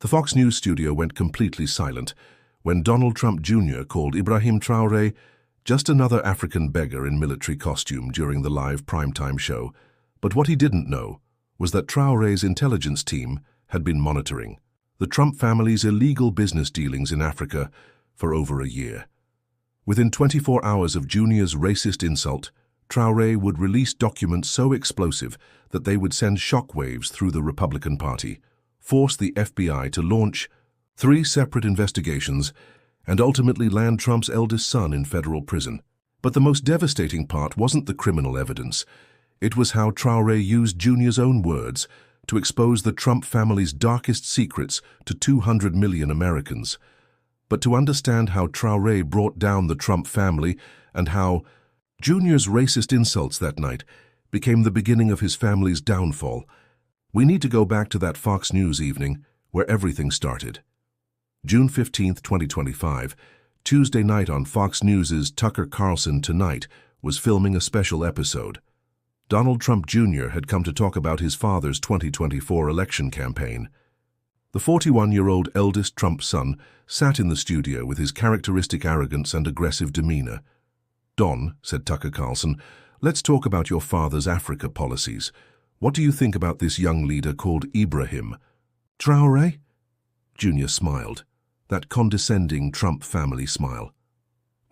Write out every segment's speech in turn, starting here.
The Fox News studio went completely silent when Donald Trump Jr. called Ibrahim Traoré just another African beggar in military costume during the live primetime show. But what he didn't know was that Traoré's intelligence team had been monitoring the Trump family's illegal business dealings in Africa for over a year. Within 24 hours of Junior's racist insult, Traoré would release documents so explosive that they would send shockwaves through the Republican Party, force the FBI to launch 3 separate investigations, and ultimately land Trump's eldest son in federal prison. But the most devastating part wasn't the criminal evidence. It was how Traoré used Junior's own words to expose the Trump family's darkest secrets to 200 million Americans. But to understand how Traoré brought down the Trump family and how Junior's racist insults that night became the beginning of his family's downfall, we need to go back to that Fox News evening where everything started. June 15, 2025, Tuesday night on Fox News's Tucker Carlson Tonight was filming a special episode. Donald Trump Jr. had come to talk about his father's 2024 election campaign. The 41-year-old eldest Trump son sat in the studio with his characteristic arrogance and aggressive demeanor. "Don," said Tucker Carlson, "let's talk about your father's Africa policies. What do you think about this young leader called Ibrahim Traoré?" Junior smiled, that condescending Trump family smile.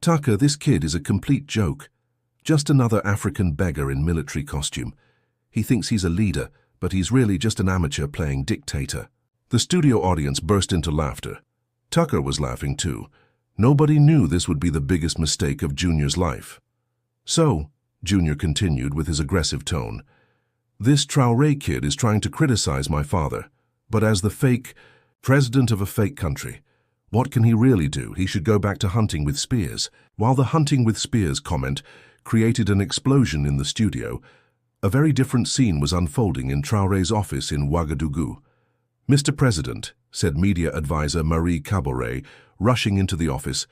"Tucker, this kid is a complete joke. Just another African beggar in military costume. He thinks he's a leader, but he's really just an amateur playing dictator." The studio audience burst into laughter. Tucker was laughing too. Nobody knew this would be the biggest mistake of Junior's life. "So," Junior continued with his aggressive tone, "this Traoré kid is trying to criticize my father, but as the fake president of a fake country. What can he really do? He should go back to hunting with spears." While the hunting with spears comment created an explosion in the studio, a very different scene was unfolding in Traoré's office in Ouagadougou. "Mr. President," said media advisor Marie Caboret, rushing into the office,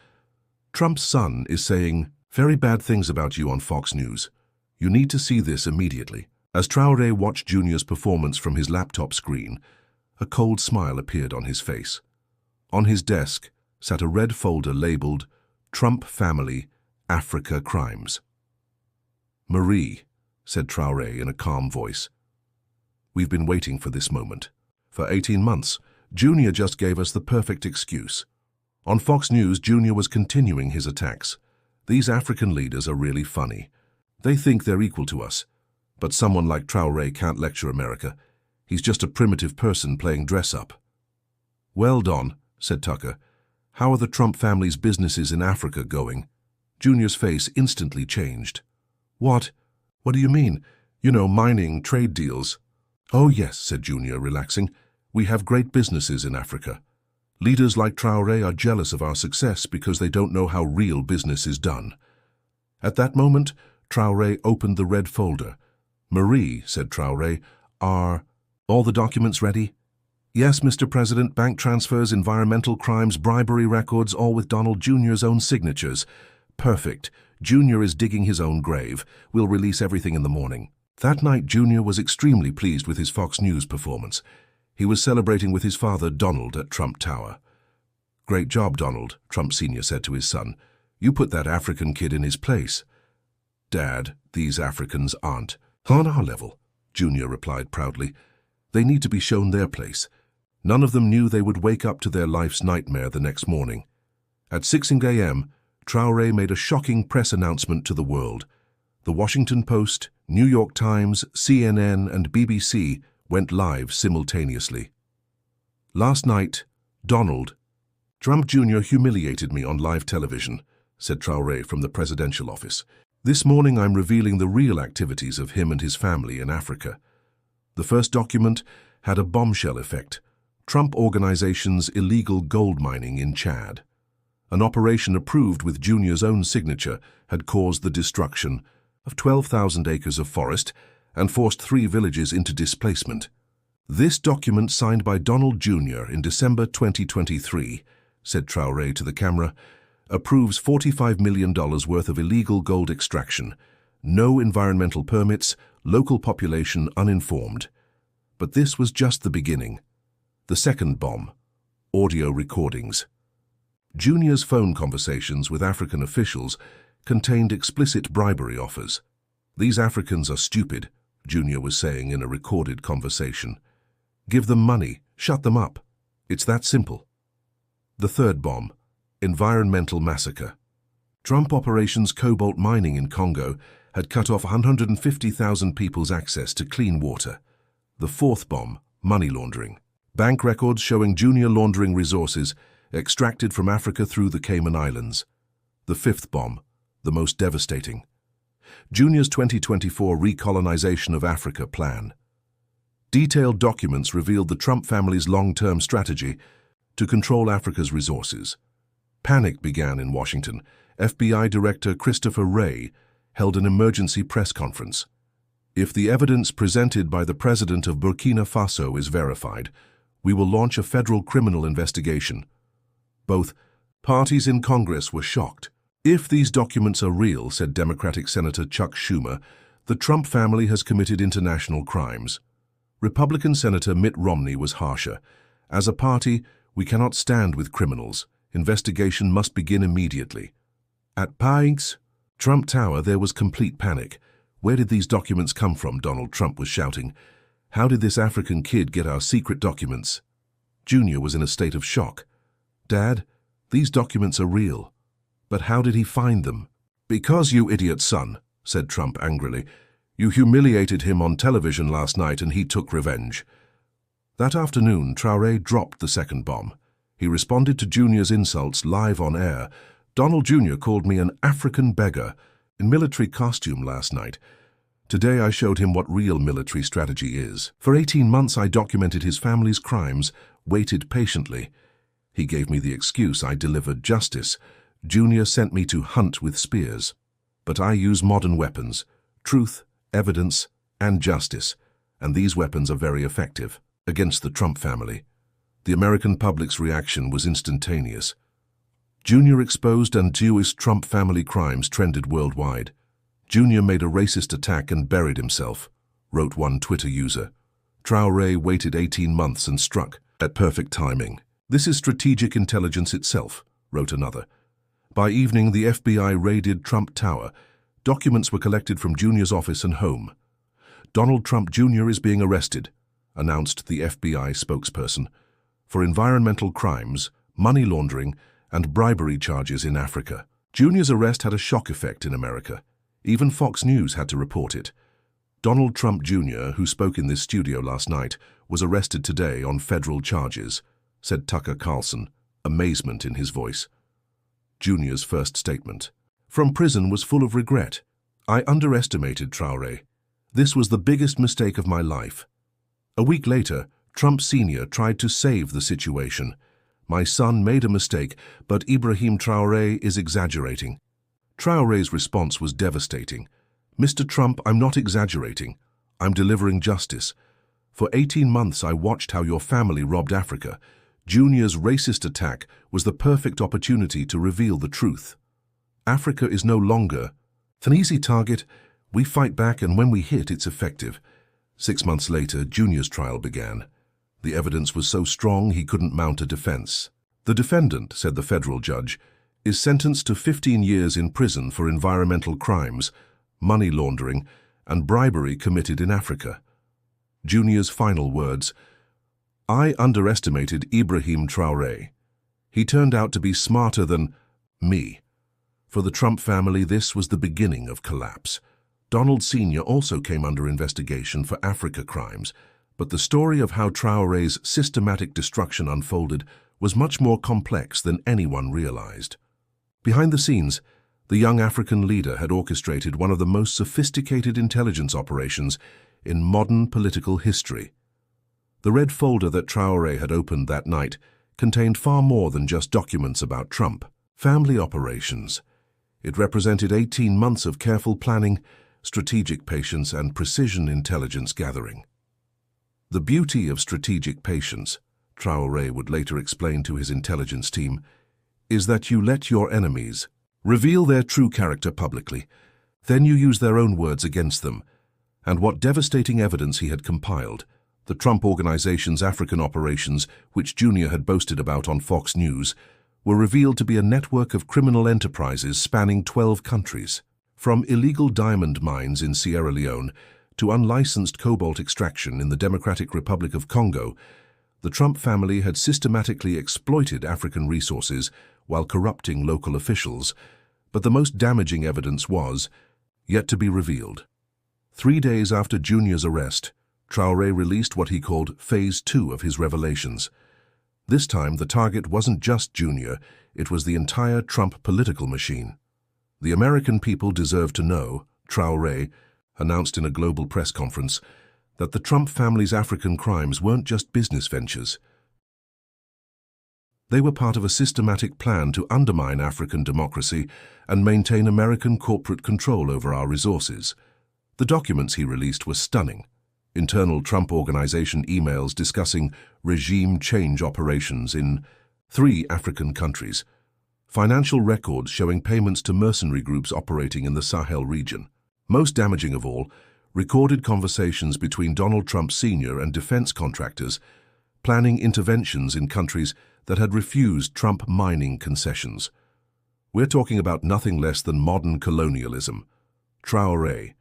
"Trump's son is saying very bad things about you on Fox News. You need to see this immediately." As Traoré watched Junior's performance from his laptop screen, a cold smile appeared on his face. On his desk sat a red folder labeled "Trump Family, Africa Crimes." "Marie," said Traoré in a calm voice, "we've been waiting for this moment. For 18 months, Junior just gave us the perfect excuse." On Fox News, Junior was continuing his attacks. "These African leaders are really funny. They think they're equal to us. But someone like Traoré can't lecture America. He's just a primitive person playing dress-up." "Well, Don," said Tucker, "how are the Trump family's businesses in Africa going?" Junior's face instantly changed. What do you mean? You know, mining, trade deals." "Oh yes," said Junior, relaxing. "We have great businesses in Africa. Leaders like Traoré are jealous of our success because they don't know how real business is done." At that moment, Traoré opened the red folder. "Marie," said Traoré, "are all the documents ready?" "Yes, Mr. President, bank transfers, environmental crimes, bribery records, all with Donald Jr.'s own signatures." "Perfect. Junior is digging his own grave. We'll release everything in the morning." That night, Junior was extremely pleased with his Fox News performance. He was celebrating with his father, Donald, at Trump Tower. "Great job, Donald," Trump Sr. said to his son. "You put that African kid in his place." "Dad, these Africans aren't on our level," Junior replied proudly. "They need to be shown their place. None of them knew they would wake up to their life's nightmare the next morning." At 6 a.m., Traoré made a shocking press announcement to the world. The Washington Post, New York Times, CNN, and BBC went live simultaneously. "Last night, Donald Trump Jr. humiliated me on live television," said Traoré from the presidential office. "This morning I'm revealing the real activities of him and his family in Africa." The first document had a bombshell effect: Trump Organization's illegal gold mining in Chad. An operation approved with Junior's own signature had caused the destruction of 12,000 acres of forest and forced 3 villages into displacement. "This document, signed by Donald Jr. in December 2023, said Traoré to the camera, approves $45 million worth of illegal gold extraction, no environmental permits, local population uninformed. But this was just the beginning. The second bomb Audio recordings. Junior's phone conversations with African officials contained explicit bribery offers. "These Africans are stupid," Junior was saying in a recorded conversation. "Give them money, shut them up. It's that simple." The third bomb, environmental massacre. Trump Operations Cobalt Mining in Congo had cut off 150,000 people's access to clean water. The fourth bomb, money laundering. Bank records showing Junior laundering resources extracted from Africa through the Cayman Islands. The fifth bomb, the most devastating. Junior's 2024 recolonization of Africa plan. Detailed documents revealed the Trump family's long-term strategy to control Africa's resources. Panic began in Washington. FBI Director Christopher Wray held an emergency press conference. "If the evidence presented by the president of Burkina Faso is verified, we will launch a federal criminal investigation." Both parties in Congress were shocked. "If these documents are real," said Democratic Senator Chuck Schumer, "the Trump family has committed international crimes." Republican Senator Mitt Romney was harsher. "As a party, we cannot stand with criminals. Investigation must begin immediately." At Pikes Trump Tower, there was complete panic. "Where did these documents come from?" Donald Trump was shouting. "How did this African kid get our secret documents?" Junior was in a state of shock. "Dad, these documents are real. But how did he find them?" "Because, you idiot son," said Trump angrily. "You humiliated him on television last night and he took revenge." That afternoon, Traoré dropped the second bomb. He responded to Junior's insults live on air. "Donald Jr. called me an African beggar in military costume last night. Today I showed him what real military strategy is. For 18 months I documented his family's crimes, waited patiently. He gave me the excuse I delivered justice. Junior sent me to hunt with spears. But I use modern weapons, truth, evidence, and justice, and these weapons are very effective against the Trump family." The American public's reaction was instantaneous. Junior exposed and Jewish Trump family crimes trended worldwide. "Junior made a racist attack and buried himself," wrote one Twitter user. "Traoré waited 18 months and struck at perfect timing. This is strategic intelligence itself," wrote another. By evening, the FBI raided Trump Tower. Documents were collected from Junior's office and home. "Donald Trump Jr. is being arrested," announced the FBI spokesperson, "for environmental crimes, money laundering, and bribery charges in Africa." Junior's arrest had a shock effect in America. Even Fox News had to report it. Donald Trump Jr., who spoke in this studio last night, was arrested today on federal charges, said Tucker Carlson, amazement in his voice. Junior's first statement from prison was full of regret. "I underestimated Traoré. This was the biggest mistake of my life." A week later, Trump Sr. tried to save the situation. "My son made a mistake, but Ibrahim Traoré is exaggerating." Traoré's response was devastating. "Mr. Trump, I'm not exaggerating. I'm delivering justice. For 18 months I watched how your family robbed Africa. Junior's racist attack was the perfect opportunity to reveal the truth. Africa is no longer an easy target. We fight back, and when we hit, it's effective." 6 months later, Junior's trial began. The evidence was so strong he couldn't mount a defense. "The defendant," said the federal judge, "is sentenced to 15 years in prison for environmental crimes, money laundering, and bribery committed in Africa." Junior's final words: "I underestimated Ibrahim Traoré. He turned out to be smarter than me." For the Trump family, this was the beginning of collapse. Donald Sr. also came under investigation for Africa crimes, but the story of how Traoré's systematic destruction unfolded was much more complex than anyone realized. Behind the scenes, the young African leader had orchestrated one of the most sophisticated intelligence operations in modern political history. The red folder that Traoré had opened that night contained far more than just documents about Trump. Family operations. It represented 18 months of careful planning, strategic patience, and precision intelligence gathering. The beauty of strategic patience, Traoré would later explain to his intelligence team, is that you let your enemies reveal their true character publicly. Then you use their own words against them. And what devastating evidence he had compiled. The Trump Organization's African operations, which Jr. had boasted about on Fox News, were revealed to be a network of criminal enterprises spanning 12 countries. From illegal diamond mines in Sierra Leone to unlicensed cobalt extraction in the Democratic Republic of Congo, the Trump family had systematically exploited African resources while corrupting local officials, but the most damaging evidence was yet to be revealed. 3 days after Jr.'s arrest, Traoré released what he called Phase 2 of his revelations. This time, the target wasn't just Jr., it was the entire Trump political machine. The American people deserve to know, Traoré announced in a global press conference, that the Trump family's African crimes weren't just business ventures. They were part of a systematic plan to undermine African democracy and maintain American corporate control over our resources. The documents he released were stunning. Internal Trump Organization emails discussing regime change operations in 3 African countries. Financial records showing payments to mercenary groups operating in the Sahel region. Most damaging of all, recorded conversations between Donald Trump Sr. and defense contractors, planning interventions in countries that had refused Trump mining concessions. We're talking about nothing less than modern colonialism. Traoré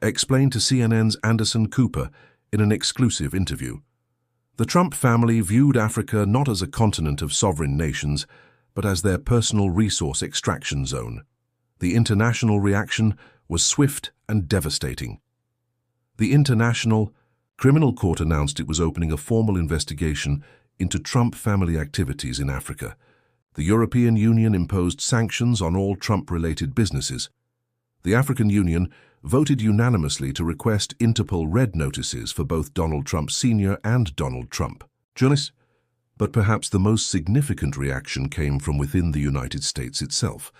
explained to CNN's Anderson Cooper in an exclusive interview. The Trump family viewed Africa not as a continent of sovereign nations, but as their personal resource extraction zone. The international reaction was swift and devastating. The International Criminal Court announced it was opening a formal investigation into Trump family activities in Africa. The European Union imposed sanctions on all Trump-related businesses. The African Union voted unanimously to request Interpol red notices for both Donald Trump Sr. and Donald Trump. Journalists? But perhaps the most significant reaction came from within the United States itself.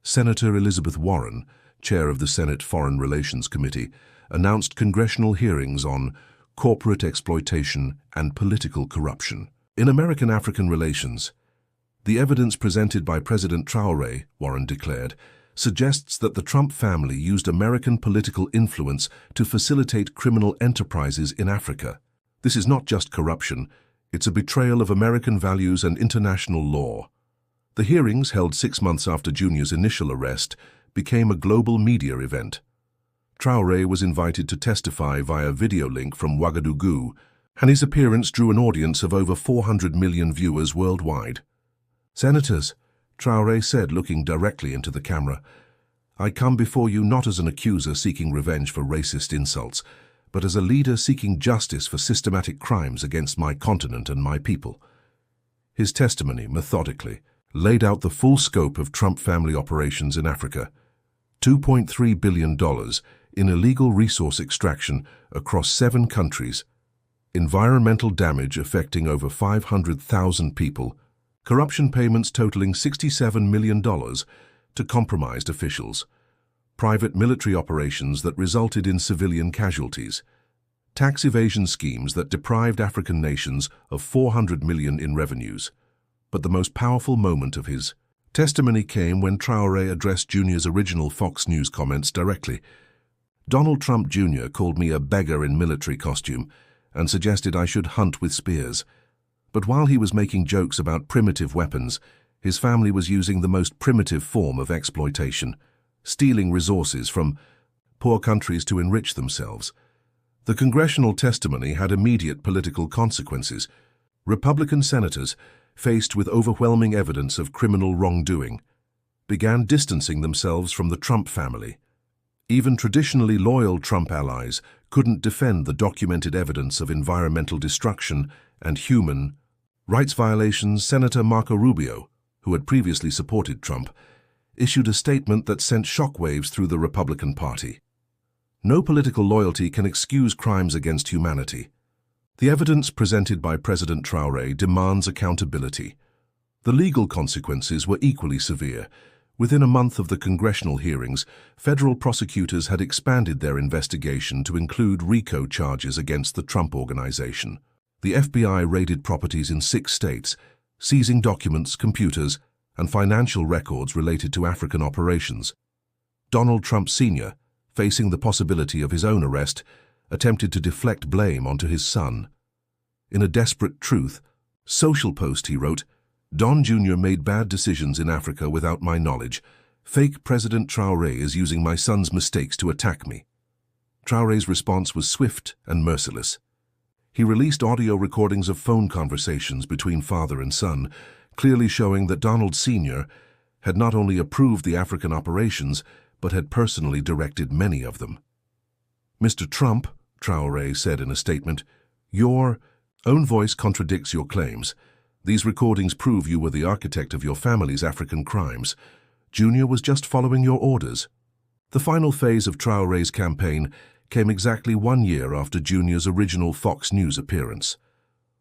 Senator Elizabeth Warren, chair of the Senate Foreign Relations Committee, announced congressional hearings on corporate exploitation and political corruption. In American-African relations, the evidence presented by President Traoré, Warren declared, suggests that the Trump family used American political influence to facilitate criminal enterprises in Africa. This is not just corruption, it's a betrayal of American values and international law. The hearings, held 6 months after Jr.'s initial arrest, became a global media event. Traoré was invited to testify via video link from Ouagadougou, and his appearance drew an audience of over 400 million viewers worldwide. "Senators," Traoré said, looking directly into the camera, "I come before you not as an accuser seeking revenge for racist insults, but as a leader seeking justice for systematic crimes against my continent and my people." His testimony, methodically, laid out the full scope of Trump family operations in Africa. $2.3 billion in illegal resource extraction across 7 countries, environmental damage affecting over 500,000 people, corruption payments totaling $67 million to compromised officials, private military operations that resulted in civilian casualties, tax evasion schemes that deprived African nations of $400 million in revenues. But the most powerful moment of his testimony came when Traoré addressed Jr.'s original Fox News comments directly. "Donald Trump Jr. called me a beggar in military costume and suggested I should hunt with spears. But while he was making jokes about primitive weapons, his family was using the most primitive form of exploitation, stealing resources from poor countries to enrich themselves." The congressional testimony had immediate political consequences. Republican senators, faced with overwhelming evidence of criminal wrongdoing, began distancing themselves from the Trump family. Even traditionally loyal Trump allies couldn't defend the documented evidence of environmental destruction and human rights violations. Senator Marco Rubio, who had previously supported Trump, issued a statement that sent shockwaves through the Republican Party. No political loyalty can excuse crimes against humanity. The evidence presented by President Traoré demands accountability. The legal consequences were equally severe. Within a month of the congressional hearings, federal prosecutors had expanded their investigation to include RICO charges against the Trump Organization. The FBI raided properties in 6 states, seizing documents, computers, and financial records related to African operations. Donald Trump Sr., facing the possibility of his own arrest, attempted to deflect blame onto his son. In a desperate truth, social post he wrote, "Don Jr. made bad decisions in Africa without my knowledge. Fake President Traoré is using my son's mistakes to attack me." Traoré's response was swift and merciless. He released audio recordings of phone conversations between father and son, clearly showing that Donald Sr. had not only approved the African operations, but had personally directed many of them. "Mr. Trump," Traoré said in a statement, "your own voice contradicts your claims. These recordings prove you were the architect of your family's African crimes. Junior was just following your orders." The final phase of Traoré's campaign came exactly 1 year after Junior's original Fox News appearance.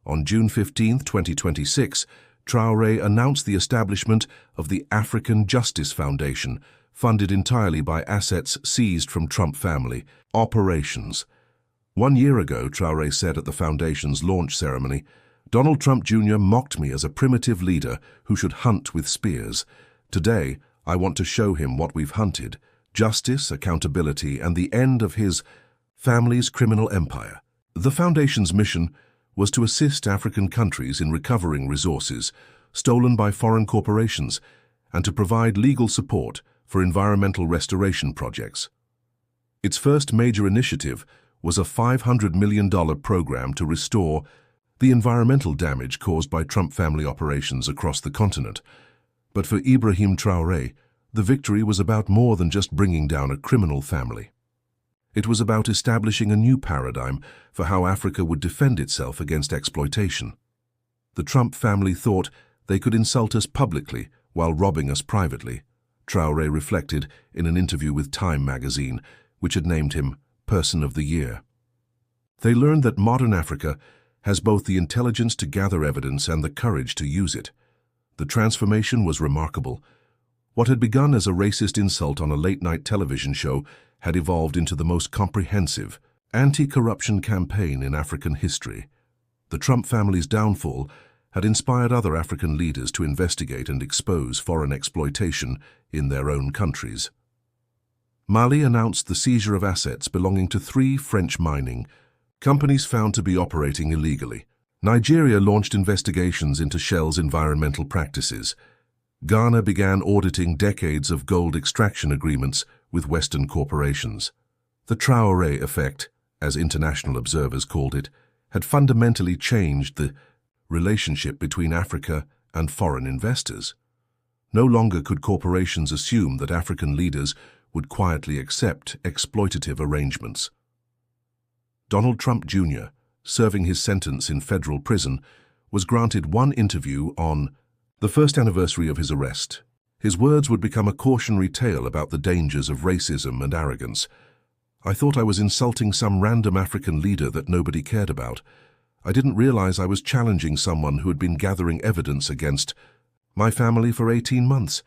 On June 15, 2026, Traoré announced the establishment of the African Justice Foundation, funded entirely by assets seized from Trump family operations. 1 year ago, Traoré said at the foundation's launch ceremony, "Donald Trump Jr. mocked me as a primitive leader who should hunt with spears. Today, I want to show him what we've hunted: justice, accountability, and the end of his family's criminal empire." The foundation's mission was to assist African countries in recovering resources stolen by foreign corporations and to provide legal support for environmental restoration projects. Its first major initiative was a $500 million program to restore the environmental damage caused by Trump family operations across the continent. But for Ibrahim Traoré, the victory was about more than just bringing down a criminal family. It was about establishing a new paradigm for how Africa would defend itself against exploitation. The Trump family thought they could insult us publicly while robbing us privately, Traoré reflected in an interview with Time magazine, which had named him Person of the Year. They learned that modern Africa has both the intelligence to gather evidence and the courage to use it. The transformation was remarkable. What had begun as a racist insult on a late-night television show had evolved into the most comprehensive anti-corruption campaign in African history. The Trump family's downfall had inspired other African leaders to investigate and expose foreign exploitation in their own countries. Mali announced the seizure of assets belonging to 3 French mining companies found to be operating illegally. Nigeria launched investigations into Shell's environmental practices. Ghana began auditing decades of gold extraction agreements with Western corporations. The Traoré effect, as international observers called it, had fundamentally changed the relationship between Africa and foreign investors. No longer could corporations assume that African leaders would quietly accept exploitative arrangements. Donald Trump Jr., serving his sentence in federal prison, was granted one interview on the first anniversary of his arrest. His words would become a cautionary tale about the dangers of racism and arrogance. "I thought I was insulting some random African leader that nobody cared about. I didn't realize I was challenging someone who had been gathering evidence against my family for 18 months.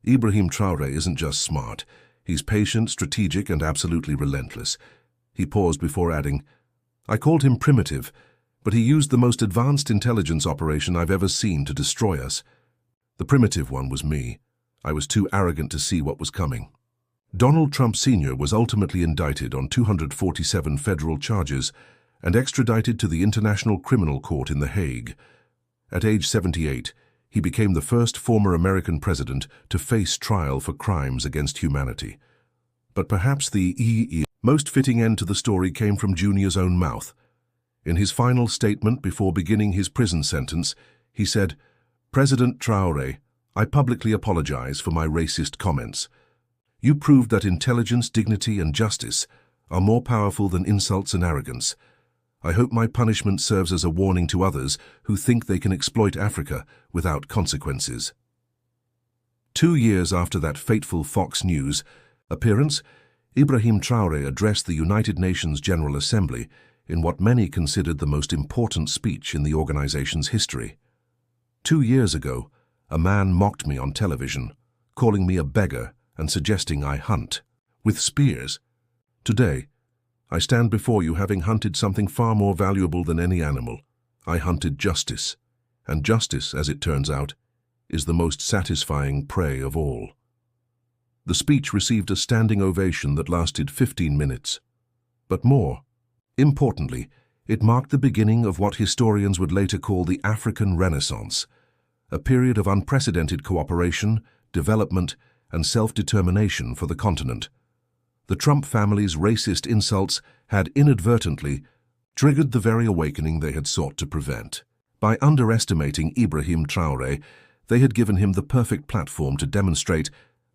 Ibrahim Traoré isn't just smart. He's patient, strategic, and absolutely relentless." He paused before adding, "I called him primitive, but he used the most advanced intelligence operation I've ever seen to destroy us. The primitive one was me. I was too arrogant to see what was coming." Donald Trump Sr. was ultimately indicted on 247 federal charges and extradited to the International Criminal Court in The Hague. At age 78, he became the first former American president to face trial for crimes against humanity. But perhaps the most fitting end to the story came from Junior's own mouth. In his final statement before beginning his prison sentence, he said, "President Traoré, I publicly apologize for my racist comments. You proved that intelligence, dignity, and justice are more powerful than insults and arrogance. I hope my punishment serves as a warning to others who think they can exploit Africa without consequences." 2 years after that fateful Fox News appearance, Ibrahim Traoré addressed the United Nations General Assembly in what many considered the most important speech in the organization's history. 2 years ago, a man mocked me on television, calling me a beggar and suggesting I hunt with spears. Today, I stand before you having hunted something far more valuable than any animal. I hunted justice, and justice, as it turns out, is the most satisfying prey of all. The speech received a standing ovation that lasted 15 minutes. But more importantly, It marked the beginning of what historians would later call the African Renaissance, a period of unprecedented cooperation, development, and self-determination for the continent. The Trump family's racist insults had inadvertently triggered the very awakening they had sought to prevent. By underestimating Ibrahim Traoré, they had given him the perfect platform to demonstrate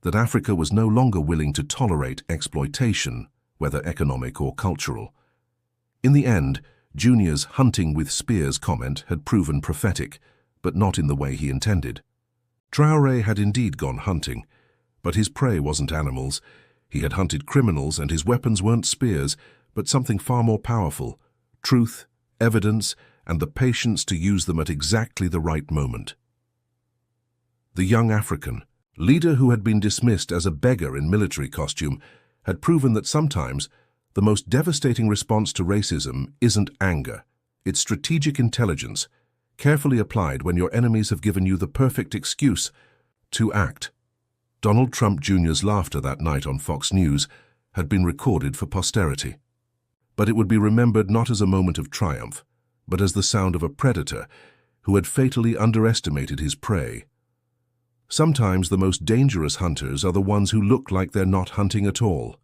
that Africa was no longer willing to tolerate exploitation, whether economic or cultural. In the end, Junior's "hunting with spears" comment had proven prophetic, but not in the way he intended. Traoré had indeed gone hunting, but his prey wasn't animals. He had hunted criminals, and his weapons weren't spears, but something far more powerful: truth, evidence, and the patience to use them at exactly the right moment. The young African, leader who had been dismissed as a beggar in military costume, had proven that sometimes the most devastating response to racism isn't anger, it's strategic intelligence, carefully applied when your enemies have given you the perfect excuse to act. Donald Trump Jr.'s laughter that night on Fox News had been recorded for posterity. But it would be remembered not as a moment of triumph, but as the sound of a predator who had fatally underestimated his prey. Sometimes the most dangerous hunters are the ones who look like they're not hunting at all.